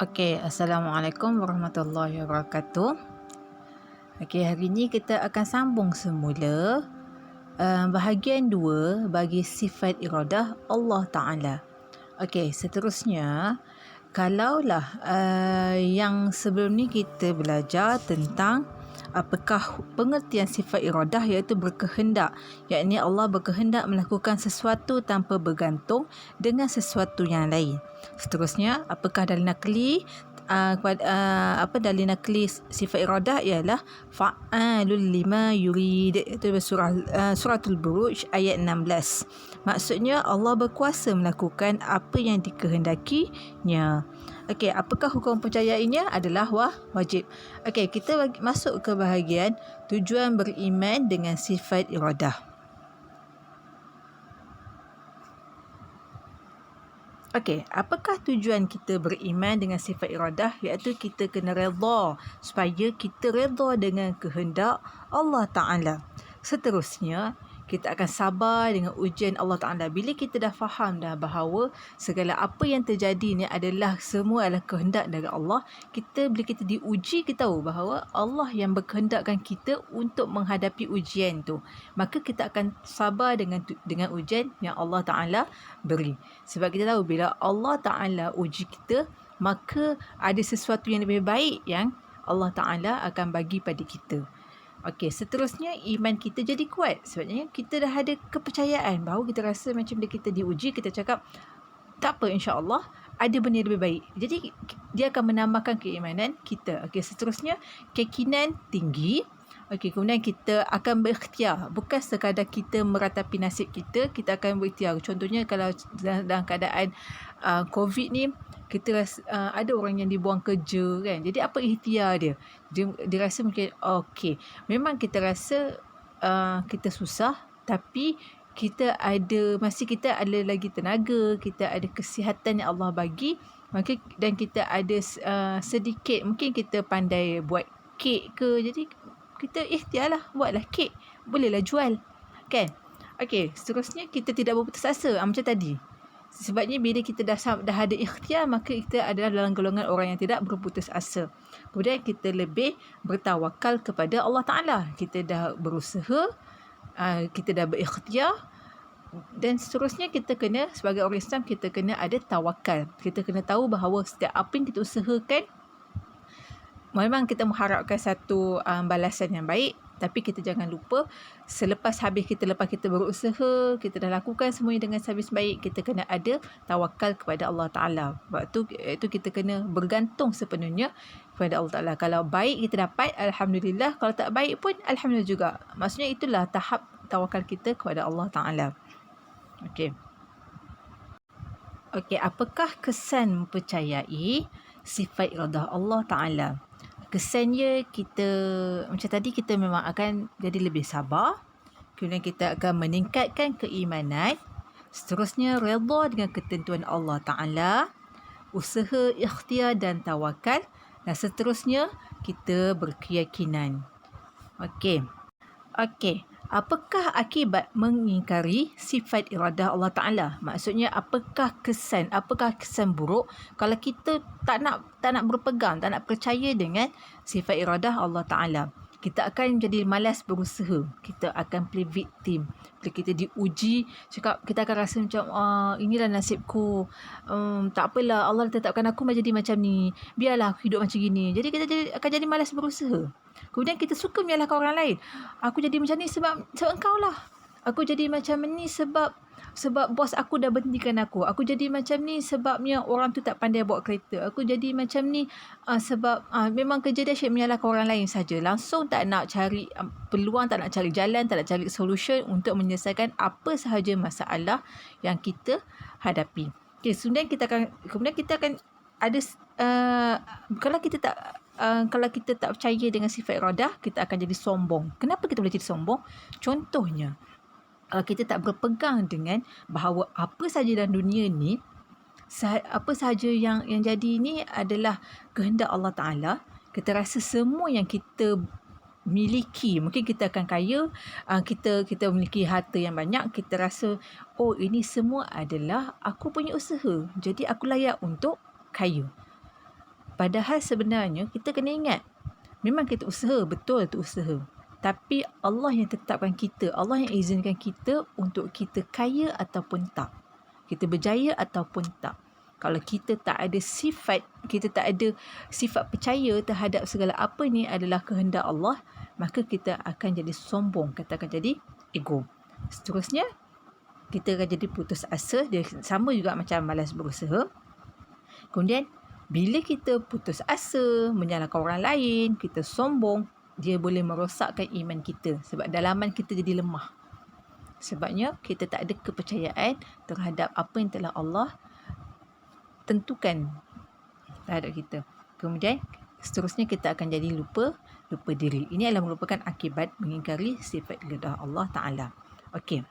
Okey, Assalamualaikum warahmatullahi wabarakatuh. Okey, hari ini kita akan sambung semula bahagian 2 bagi sifat iradah Allah Ta'ala. Okey, seterusnya, kalaulah yang sebelum ni kita belajar tentang apakah pengertian sifat iradah, iaitu berkehendak, yakni Allah berkehendak melakukan sesuatu tanpa bergantung dengan sesuatu yang lain. Seterusnya, apakah dalil nakli dalil nakli sifat iradah ialah fa'alul lima yurid, itu suratul Buruj ayat 16. Maksudnya Allah berkuasa melakukan apa yang dikehendakinya. Okey, apakah hukum percayainya? Adalah wajib. Okey, kita masuk ke bahagian tujuan beriman dengan sifat iradah. Okey, apakah tujuan kita beriman dengan sifat iradah? Iaitu kita kena redha, supaya kita redha dengan kehendak Allah Ta'ala. Seterusnya, kita akan sabar dengan ujian Allah Ta'ala. Bila kita dah faham dah bahawa segala apa yang terjadi ni semua adalah kehendak dari Allah, bila kita diuji, kita tahu bahawa Allah yang berkehendakkan kita untuk menghadapi ujian tu. Maka kita akan sabar dengan ujian yang Allah Ta'ala beri. Sebab kita tahu bila Allah Ta'ala uji kita, maka ada sesuatu yang lebih baik yang Allah Ta'ala akan bagi pada kita. Okey, seterusnya iman kita jadi kuat. Sebabnya kita dah ada kepercayaan bahawa kita rasa macam bila kita diuji, kita cakap, tak apa, insya-Allah ada benda lebih baik. Jadi dia akan menambahkan keimanan kita. Okey, seterusnya keyakinan tinggi. Okey, kemudian kita akan berikhtiar. Bukan sekadar kita meratapi nasib kita, kita akan berikhtiar. Contohnya kalau dalam keadaan COVID ni, kita rasa ada orang yang dibuang kerja kan. Jadi apa ikhtiar dia? Dia rasa mungkin okey, memang kita rasa kita susah, tapi masih kita ada lagi tenaga, kita ada kesihatan yang Allah bagi, dan kita ada sedikit, mungkin kita pandai buat kek ke, jadi kita ikhtiarlah, buatlah kek, bolehlah jual kan. Okey, seterusnya kita tidak berputus asa macam tadi. Sebabnya bila kita dah ada ikhtiar, maka kita adalah dalam golongan orang yang tidak berputus asa. Kemudian kita lebih bertawakal kepada Allah Ta'ala. Kita dah berusaha, kita dah berikhtiar, dan seterusnya kita kena, sebagai orang Islam, kita kena ada tawakal. Kita kena tahu bahawa setiap apa yang kita usahakan, memang kita mengharapkan satu balasan yang baik, tapi kita jangan lupa lepas kita berusaha, kita dah lakukan semuanya dengan habis baik, kita kena ada tawakal kepada Allah Ta'ala. Sebab itu kita kena bergantung sepenuhnya kepada Allah Ta'ala. Kalau baik kita dapat, Alhamdulillah. Kalau tak baik pun, Alhamdulillah juga. Maksudnya itulah tahap tawakal kita kepada Allah Ta'ala. Okey, apakah kesan mempercayai sifat iradah Allah Ta'ala? Kesannya, kita macam tadi, kita memang akan jadi lebih sabar. Kemudian kita akan meningkatkan keimanan. Seterusnya, redha dengan ketentuan Allah Ta'ala, usaha, ikhtiar dan tawakal. Dan seterusnya, kita berkeyakinan. Okey, apakah akibat mengingkari sifat iradah Allah Ta'ala? Maksudnya, apakah kesan buruk kalau kita tak nak berpegang, tak nak percaya dengan sifat iradah Allah Ta'ala? Kita akan jadi malas berusaha. Kita akan play victim. Bila kita diuji, kita akan rasa macam, inilah nasibku. Tak apalah, Allah tetapkan aku jadi macam ni. Biarlah aku hidup macam gini. Jadi kita akan jadi malas berusaha. Kemudian kita suka menyalahkan orang lain. Aku jadi macam ni sebab engkau lah. Aku jadi macam ni sebab bos aku dah berhentikan aku. Aku jadi macam ni sebabnya orang tu tak pandai bawa kereta. Aku jadi macam ni sebab memang kerja dia asyik menyalahkan orang lain saja. Langsung tak nak cari peluang, tak nak cari jalan, tak nak cari solution untuk menyelesaikan apa sahaja masalah yang kita hadapi. Okay, kemudian kita akan ada kalau kita tak percaya dengan sifat iradah, kita akan jadi sombong. Kenapa kita boleh jadi sombong? Contohnya, kalau kita tak berpegang dengan bahawa apa sahaja dalam dunia ni, apa sahaja yang jadi ni adalah kehendak Allah Ta'ala, kita rasa semua yang kita miliki, mungkin kita akan kaya, kita memiliki harta yang banyak, kita rasa, ini semua adalah aku punya usaha, jadi aku layak untuk kaya. Padahal sebenarnya kita kena ingat, memang kita usaha, betul tu usaha. Tapi Allah yang tetapkan kita, Allah yang izinkan kita untuk kita kaya ataupun tak. Kita berjaya ataupun tak. Kalau kita tak ada sifat, kita tak ada sifat percaya terhadap segala apa ni adalah kehendak Allah, maka kita akan jadi sombong, kita akan jadi ego. Seterusnya, kita akan jadi putus asa. Dia sama juga macam malas berusaha. Kemudian, bila kita putus asa, menyalahkan orang lain, kita sombong, dia boleh merosakkan iman kita. Sebab dalaman kita jadi lemah. Sebabnya kita tak ada kepercayaan terhadap apa yang telah Allah tentukan terhadap kita. Kemudian seterusnya kita akan jadi lupa diri. Ini adalah merupakan akibat mengingkari sifat lidah Allah Ta'ala. Okey.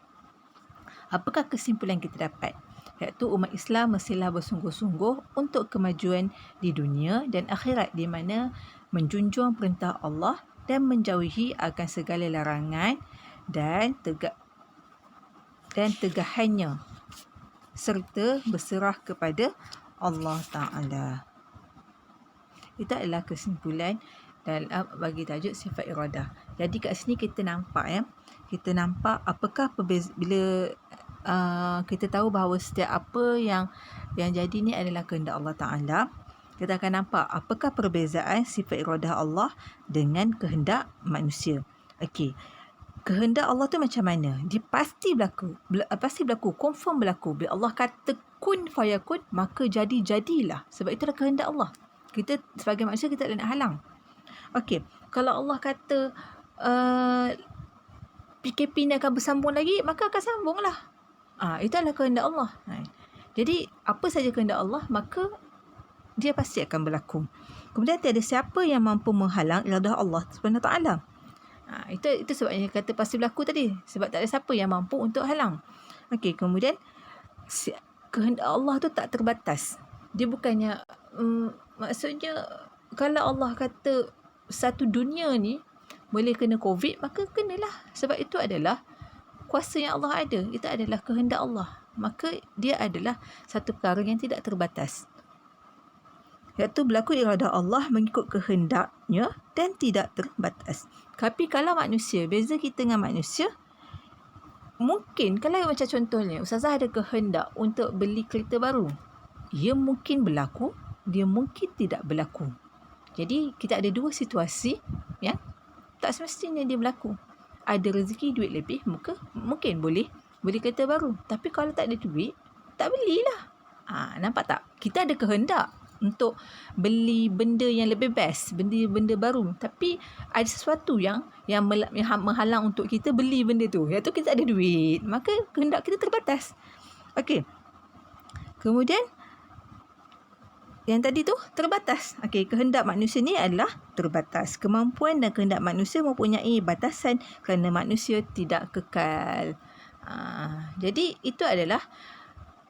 Apakah kesimpulan kita dapat? Iaitu umat Islam mestilah bersungguh-sungguh untuk kemajuan di dunia dan akhirat, di mana menjunjung perintah Allah dan menjauhi akan segala larangan dan tegahannya, serta berserah kepada Allah Ta'ala. Itu adalah kesimpulan dalam bagi tajuk sifat iradah. Jadi kat sini kita nampak kita nampak apakah bila kita tahu bahawa setiap apa yang jadi ni adalah kehendak Allah Ta'ala, kita akan nampak apakah perbezaan sifat iradah Allah dengan kehendak manusia. Okey. Kehendak Allah tu macam mana? Dia pasti berlaku, confirm berlaku. Bila Allah kata kun fayakun, maka jadilah. Sebab itulah kehendak Allah. Kita sebagai manusia, kita tak nak halang. Okey, kalau Allah kata PKP ni akan bersambung lagi, maka akan sambunglah. Itu adalah kehendak Allah. Jadi apa saja kehendak Allah, maka dia pasti akan berlaku. Kemudian tiada siapa yang mampu menghalang iradah Allah Subhanahu Taala. Itu sebabnya kata pasti berlaku tadi. Sebab tak ada siapa yang mampu untuk halang. Okey, kemudian kehendak Allah tu tak terbatas. Dia bukannya maksudnya kalau Allah kata satu dunia ni boleh kena COVID, maka kenalah. Sebab itu adalah kuasa yang Allah ada. Itu adalah kehendak Allah. Maka dia adalah satu perkara yang tidak terbatas. Iaitu berlaku iradah Allah mengikut kehendaknya dan tidak terbatas. Tapi kalau manusia, beza kita dengan manusia, mungkin kalau macam contohnya Ustazah ada kehendak untuk beli kereta baru, ia mungkin berlaku, dia mungkin tidak berlaku. Jadi kita ada dua situasi yang tak semestinya dia berlaku. Ada rezeki duit lebih, mungkin boleh beli kereta baru. Tapi kalau tak ada duit, tak belilah. Nampak tak? Kita ada kehendak untuk beli benda yang lebih best, benda baru, tapi ada sesuatu yang menghalang untuk kita beli benda tu, iaitu kita ada duit, maka kehendak kita terbatas. Okey. Kemudian yang tadi tu terbatas. Okey, kehendak manusia ni adalah terbatas. Kemampuan dan kehendak manusia mempunyai batasan kerana manusia tidak kekal. Jadi itu adalah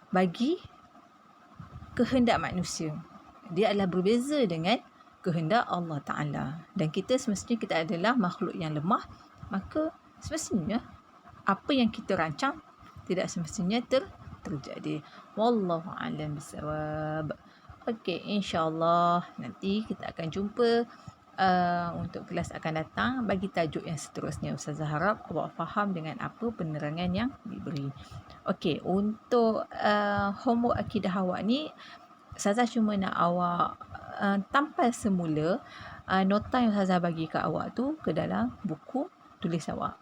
bagi kehendak manusia. Dia adalah berbeza dengan kehendak Allah Ta'ala. Dan kita semestinya kita adalah makhluk yang lemah. Maka semestinya apa yang kita rancang tidak semestinya terjadi. Wallahu a'lam bissawab. Okey, insya-Allah nanti kita akan jumpa untuk kelas akan datang bagi tajuk yang seterusnya. Ustazah harap awak faham dengan apa penerangan yang diberi. Okey, untuk homework akidah awak ni, Ustazah cuma nak awak tampal semula nota yang Ustazah bagi kat awak tu ke dalam buku tulis awak.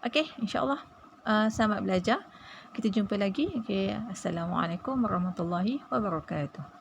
Okey, insya-Allah selamat belajar. Kita jumpa lagi. Okey, assalamualaikum warahmatullahi wabarakatuh.